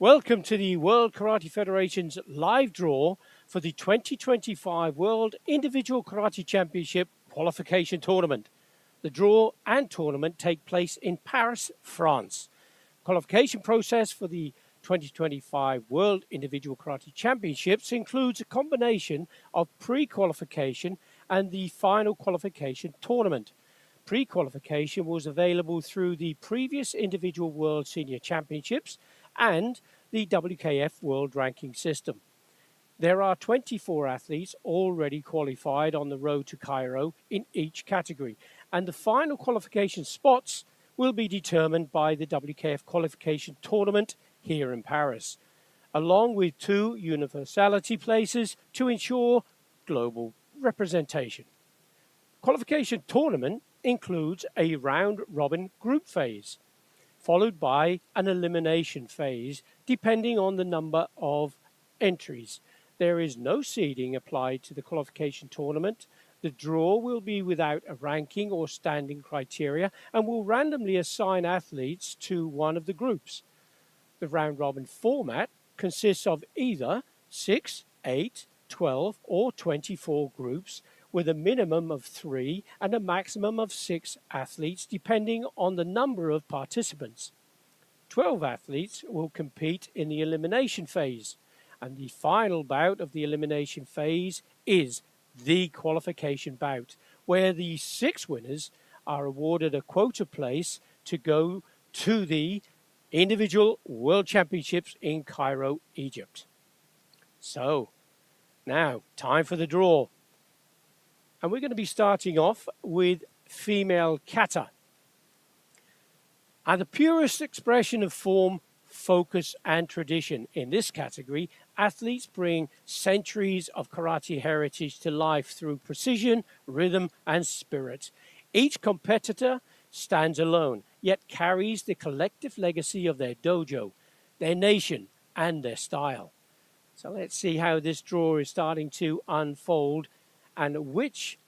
Welcome to the World Karate Federation's live draw for the 2025 World Individual Karate Championship Qualification Tournament. The draw and tournament take place in Paris, France. Qualification process for the 2025 World Individual Karate Championships includes a combination of pre-qualification and the final qualification tournament. Pre-qualification was available through the previous Individual World Senior Championships and the WKF World Ranking System. There are 24 athletes already qualified on the road to Cairo in each category, and the final qualification spots will be determined by the WKF qualification tournament here in Paris, along with 2 universality places to ensure global representation. Qualification tournament includes a round-robin group phase, followed by an elimination phase, depending on the number of entries. There is no seeding applied to the qualification tournament. The draw will be without a ranking or standing criteria and will randomly assign athletes to one of the groups. The round-robin format consists of either 6, 8, 12, or 24 groups, with a minimum of 3 and a maximum of 6 athletes, depending on the number of participants. 12 athletes will compete in the elimination phase, and the final bout of the elimination phase is the qualification bout, where the 6 winners are awarded a quota place to go to the Individual World Championships in Cairo, Egypt. So, now, time for the draw. And we're going to be starting off with female kata. And the purest expression of form, focus, and tradition. In this category, athletes bring centuries of karate heritage to life through precision, rhythm, and spirit. Each competitor stands alone, yet carries the collective legacy of their dojo, their nation, and their style. So let's see how this draw is starting to unfold and which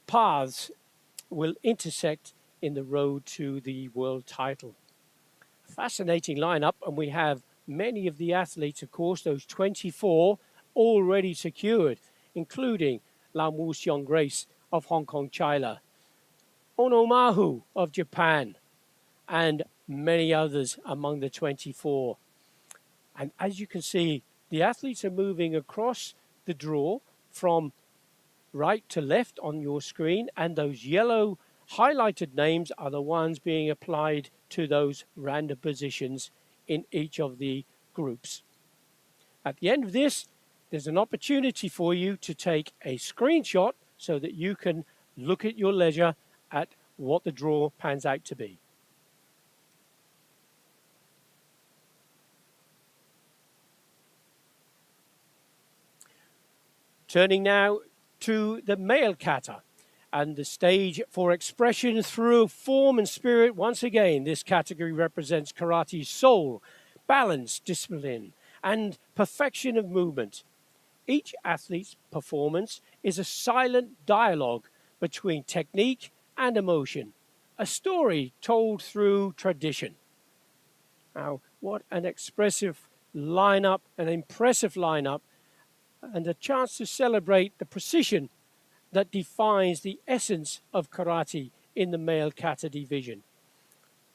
paths will intersect in the road to the world title. Fascinating lineup, and we have many of the athletes, of course, those 24 already secured, including Lam Woo Seong Grace of Hong Kong, China, Onomahu of Japan, and many others among the 24. And as you can see, the athletes are moving across the draw from right to left on your screen, and those yellow highlighted names are the ones being applied to those random positions in each of the groups. At the end of this, there's an opportunity for you to take a screenshot so that you can look at your leisure at what the draw pans out to be. Turning now to the male kata and the stage for expression through form and spirit. Once again, this category represents karate's soul, balance, discipline, and perfection of movement. Each athlete's performance is a silent dialogue between technique and emotion, a story told through tradition. Now, what an expressive lineup, an impressive lineup, and a chance to celebrate the precision that defines the essence of karate in the male kata division.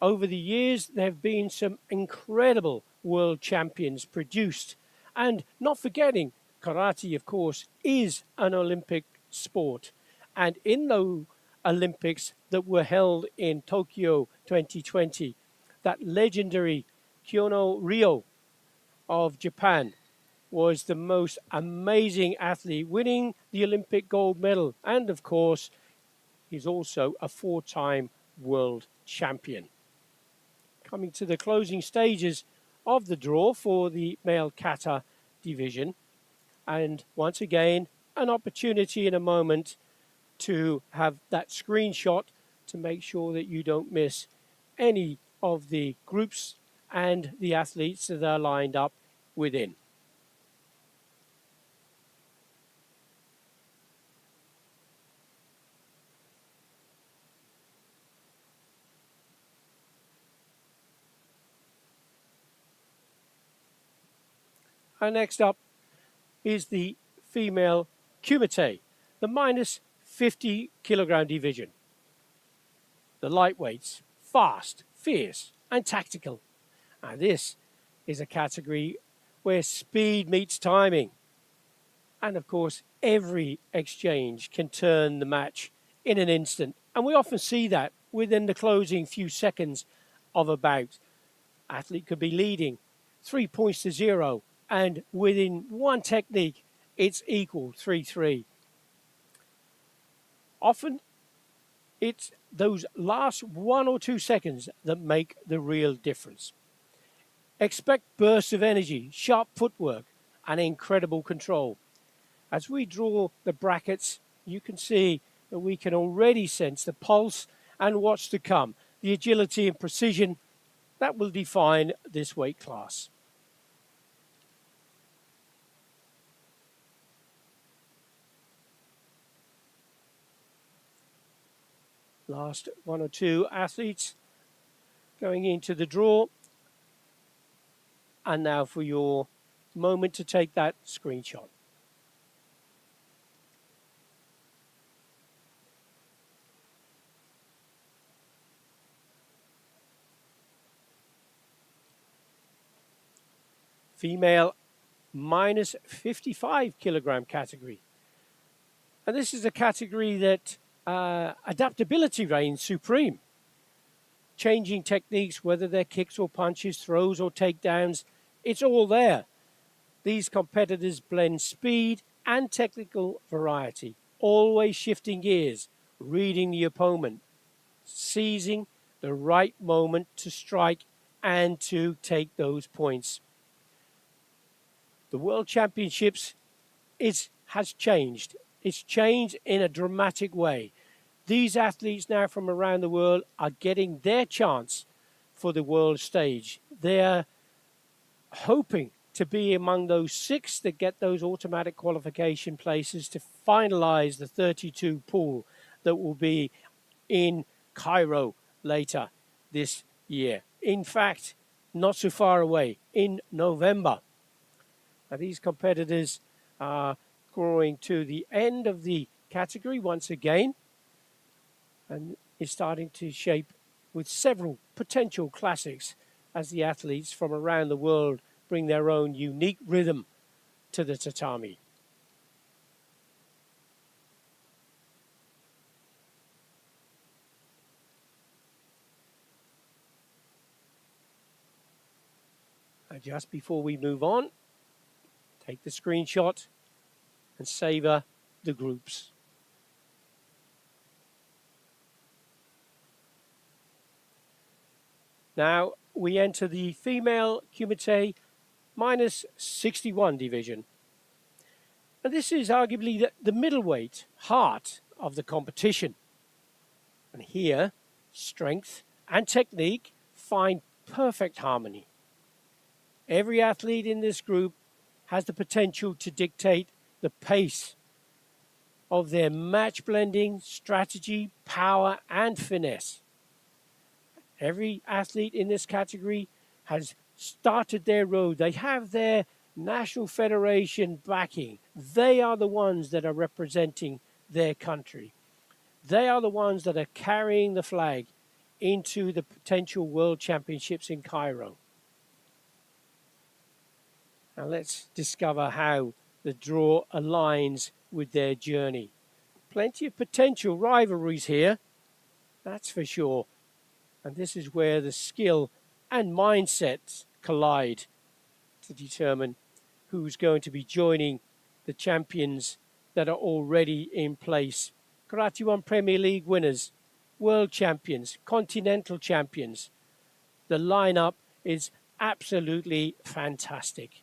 Over the years, there have been some incredible world champions produced. And not forgetting, karate, of course, is an Olympic sport. And in the Olympics that were held in Tokyo 2020, that legendary Kyono Ryo of Japan was the most amazing athlete, winning the Olympic gold medal. And of course, he's also a 4-time world champion. Coming to the closing stages of the draw for the male kata division. And once again, an opportunity in a moment to have that screenshot to make sure that you don't miss any of the groups and the athletes that are lined up within. And next up is the female Kumite, the minus 50 kilogram division. The lightweights, fast, fierce, and tactical. And this is a category where speed meets timing. And of course, every exchange can turn the match in an instant. And we often see that within the closing few seconds of a bout. Athlete could be leading 3 points to 0, and within one technique, it's equal 3-3. Often, it's those last 1 or 2 seconds that make the real difference. Expect bursts of energy, sharp footwork, and incredible control. As we draw the brackets, you can see that we can already sense the pulse and what's to come, the agility and precision that will define this weight class. Last 1 or 2 athletes going into the draw. And now for your moment to take that screenshot. Female minus 55 kilogram category. And this is a category that adaptability reigns supreme. Changing techniques, whether they're kicks or punches, throws or takedowns, it's all there. These competitors blend speed and technical variety, always shifting gears, reading the opponent, seizing the right moment to strike and to take those points. The World Championships has changed. It's changed in a dramatic way. These athletes now from around the world are getting their chance for the world stage. They're hoping to be among those 6 that get those automatic qualification places to finalize the 32 pool that will be in Cairo later this year. In fact, not so far away, in November. Now, these competitors are growing to the end of the category once again, and is starting to shape with several potential classics as the athletes from around the world bring their own unique rhythm to the tatami. And just before we move on, take the screenshot and savor the groups. Now we enter the female Kumite minus 61 division. And this is arguably the middleweight heart of the competition. And here, strength and technique find perfect harmony. Every athlete in this group has the potential to dictate the pace of their match blending, strategy, power, and finesse. Every athlete in this category has started their road. They have their national federation backing. They are the ones that are representing their country. They are the ones that are carrying the flag into the potential world championships in Cairo. Now let's discover how the draw aligns with their journey. Plenty of potential rivalries here, that's for sure. And this is where the skill and mindsets collide to determine who's going to be joining the champions that are already in place. Karate One Premier League winners, world champions, continental champions. The lineup is absolutely fantastic.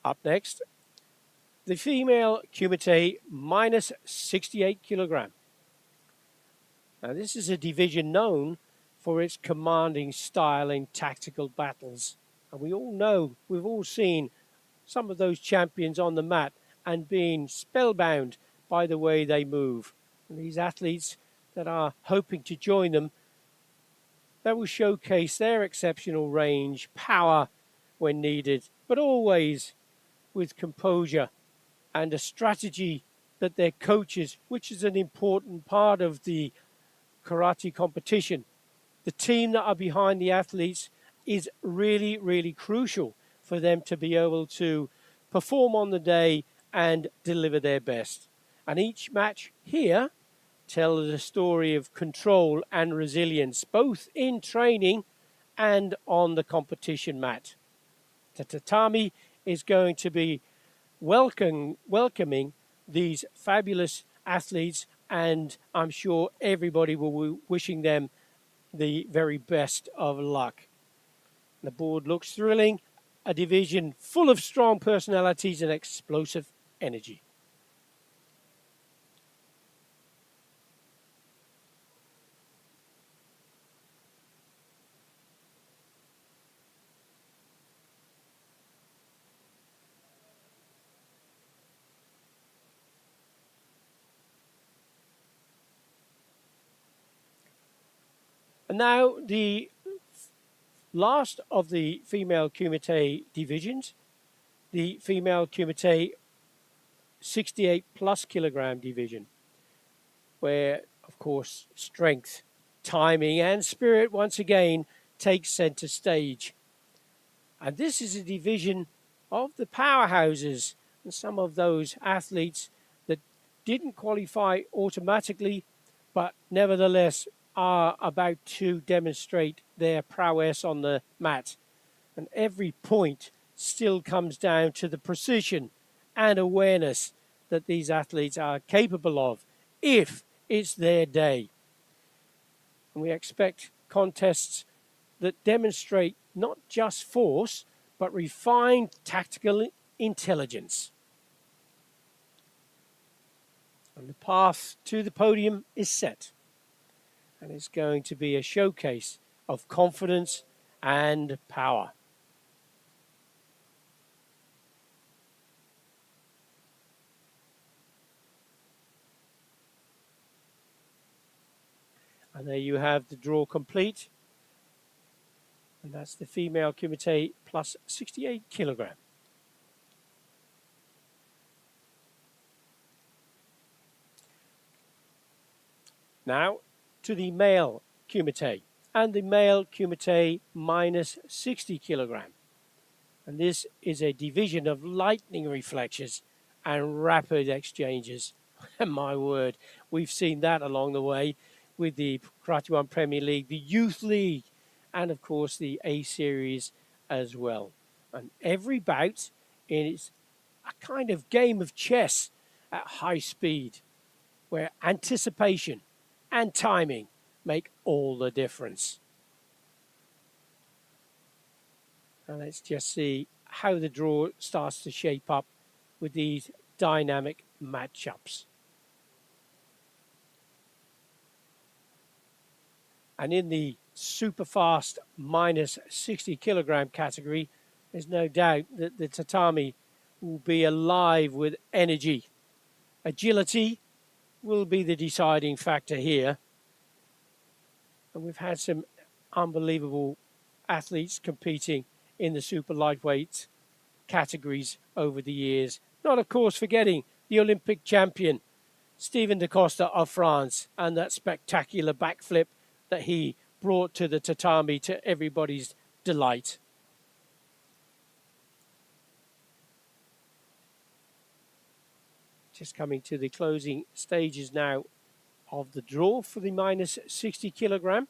Up next, the female Kumite minus 68 kilogram. Now this is a division known for its commanding style in tactical battles. And we all know, we've all seen some of those champions on the mat and being spellbound by the way they move. And these athletes that are hoping to join them, they will showcase their exceptional range, power when needed, but always with composure and a strategy that their coaches, which is an important part of the karate competition, the team that are behind the athletes is really, really crucial for them to be able to perform on the day and deliver their best. And each match here tells a story of control and resilience, both in training and on the competition mat. The tatami is going to be welcoming these fabulous athletes, and I'm sure everybody will be wishing them the very best of luck. The board looks thrilling, a division full of strong personalities and explosive energy. And now the last of the female Kumite divisions, the female Kumite 68 plus kilogram division, where, of course, strength, timing, and spirit once again takes center stage. And this is a division of the powerhouses and some of those athletes that didn't qualify automatically, but nevertheless are about to demonstrate their prowess on the mat. And every point still comes down to the precision and awareness that these athletes are capable of if it's their day. And we expect contests that demonstrate not just force, but refined tactical intelligence. And the path to the podium is set. And it's going to be a showcase of confidence and power. And there you have the draw complete. And that's the female Kumite plus 68 kilogram. Now to the male Kumite and the male Kumite minus 60 kilogram. And this is a division of lightning reflexes and rapid exchanges. And my word, we've seen that along the way with the Karate One Premier League, the Youth League, and of course the A Series as well. And every bout is a kind of game of chess at high speed, where anticipation and timing make all the difference. And let's just see how the draw starts to shape up with these dynamic matchups. And in the super fast minus 60 kilogram category, there's no doubt that the tatami will be alive with energy. Agility will be the deciding factor here. And we've had some unbelievable athletes competing in the super lightweight categories over the years. Not, of course, forgetting the Olympic champion, Stephen da Costa of France, and that spectacular backflip that he brought to the tatami to everybody's delight. Just coming to the closing stages now of the draw for the minus 60 kilogram.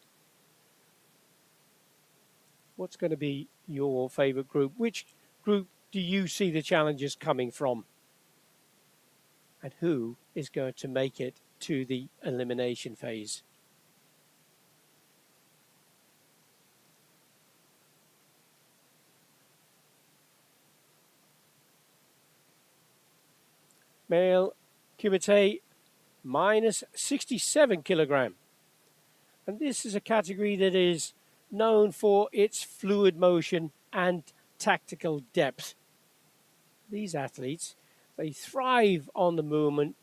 What's going to be your favorite group? Which group do you see the challengers coming from? And who is going to make it to the elimination phase? Male Kumite minus 67 kilogram. And this is a category that is known for its fluid motion and tactical depth. These athletes, they thrive on the movement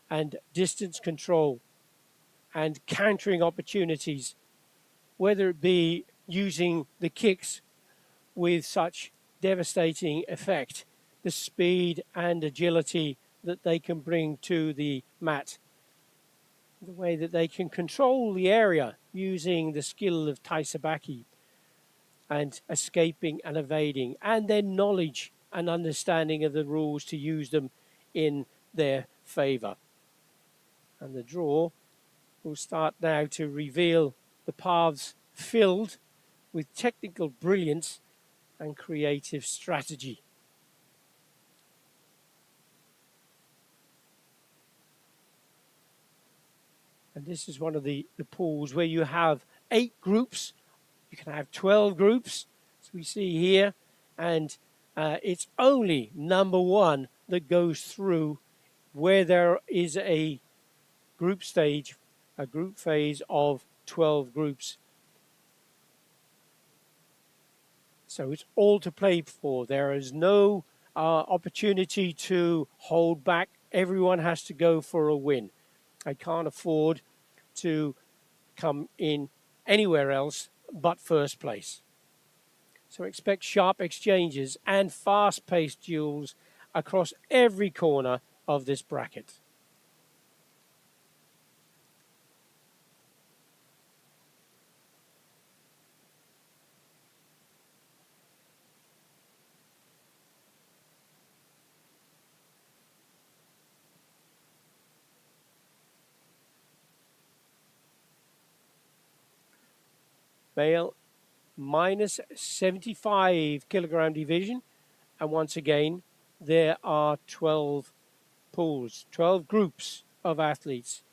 and distance control and countering opportunities, whether it be using the kicks with such devastating effect, the speed and agility that they can bring to the mat, the way that they can control the area using the skill of taisabaki and escaping and evading, and their knowledge and understanding of the rules to use them in their favor. And the draw will start now to reveal the paths filled with technical brilliance and creative strategy. And this is one of the pools where you have 8 groups. You can have 12 groups, as we see here. And it's only number 1 that goes through where there is a group stage, a group phase of 12 groups. So it's all to play for. There is no opportunity to hold back. Everyone has to go for a win. I can't afford to come in anywhere else but first place. So expect sharp exchanges and fast-paced duels across every corner of this bracket. Male minus 75 kilogram division, and once again there are 12 pools, 12 groups of athletes.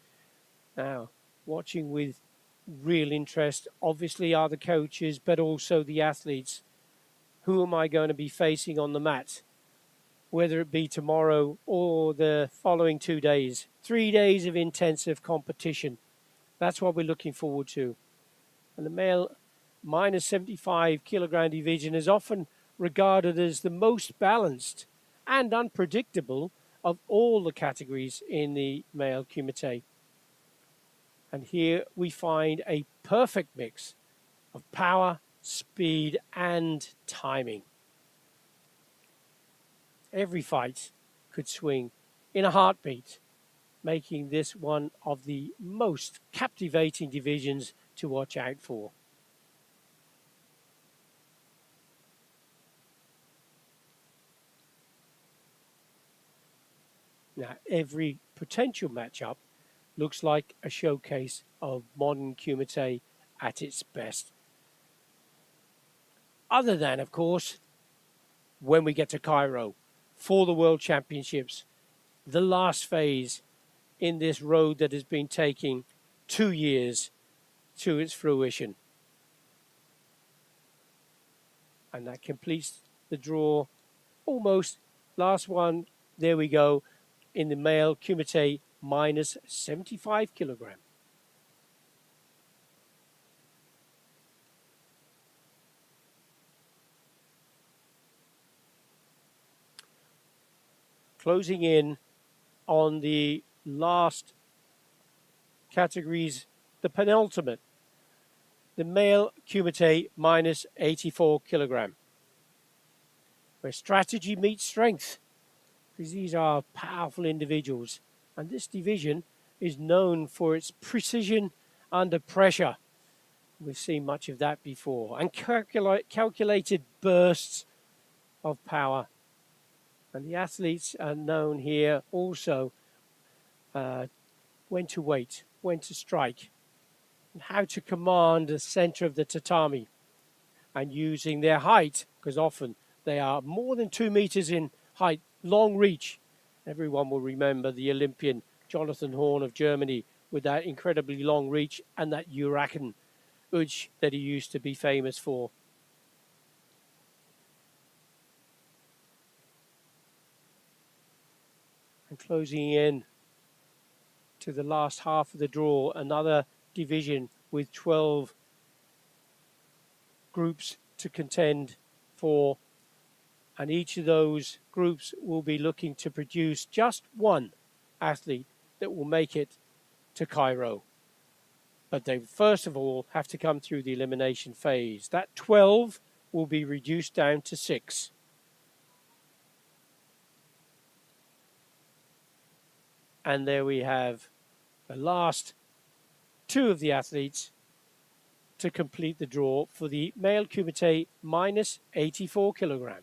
Now, watching with real interest obviously are the coaches, but also the athletes. Who am I going to be facing on the mat, whether it be tomorrow or the following 2 days? 3 days of intensive competition. That's what we're looking forward to. And the male minus 75 kilogram division is often regarded as the most balanced and unpredictable of all the categories in the male Kumite. And here we find a perfect mix of power, speed, and timing. Every fight could swing in a heartbeat, making this one of the most captivating divisions to watch out for. Now, every potential matchup looks like a showcase of modern Kumite at its best. Other than, of course, when we get to Cairo for the World Championships, the last phase in this road that has been taking 2 years to its fruition. And that completes the draw. Almost last one. There we go in the male Kumite minus 75 kilogram. Closing in on the last categories, the penultimate, the male Kumite minus 84 kilogram, where strategy meets strength, because these are powerful individuals. And this division is known for its precision under pressure. We've seen much of that before. And calculated bursts of power. And the athletes are known here also when to wait, when to strike, and how to command the center of the tatami. And using their height, because often they are more than 2 meters in height, long reach. Everyone will remember the Olympian Jonathan Horn of Germany with that incredibly long reach and that Uraken Uj that he used to be famous for. And closing in to the last half of the draw, another division with 12 groups to contend for, and each of those groups will be looking to produce just one athlete that will make it to Cairo. But they first of all have to come through the elimination phase. That 12 will be reduced down to 6. And there we have the last 2 of the athletes to complete the draw for the male Kumite minus 84 kilogram.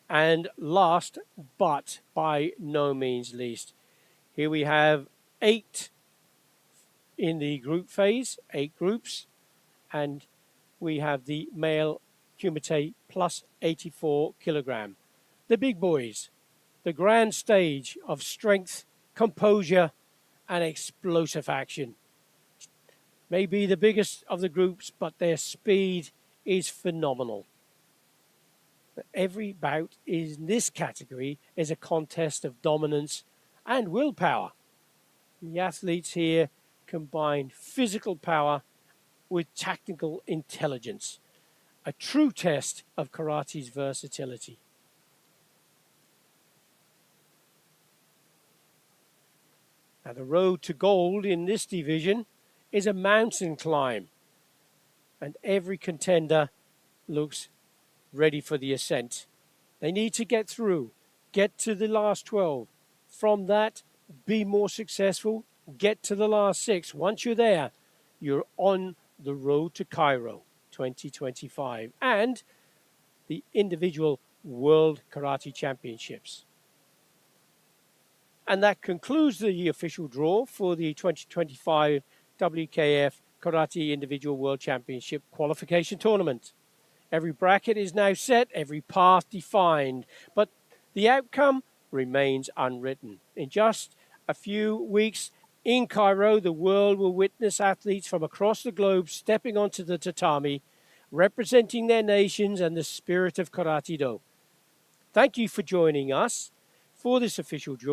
And last, but by no means least, here we have 8 in the group phase, 8 groups, and we have the male Kumite plus 84 kilogram. The big boys, the grand stage of strength, composure, and explosive action. Maybe the biggest of the groups, but their speed is phenomenal. Every bout in this category is a contest of dominance and willpower. The athletes here combine physical power with tactical intelligence, a true test of karate's versatility. Now, the road to gold in this division is a mountain climb, and every contender looks ready for the ascent. They need to get through, get to the last 12. From that, be more successful, get to the last 6. Once you're there, you're on the road to Cairo 2025 and the individual World Karate Championships. And that concludes the official draw for the 2025 WKF Karate Individual World Championship Qualification Tournament. Every bracket is now set, every path defined, but the outcome remains unwritten. In just a few weeks in Cairo, the world will witness athletes from across the globe stepping onto the tatami, representing their nations and the spirit of Karate-Do. Thank you for joining us for this official draw.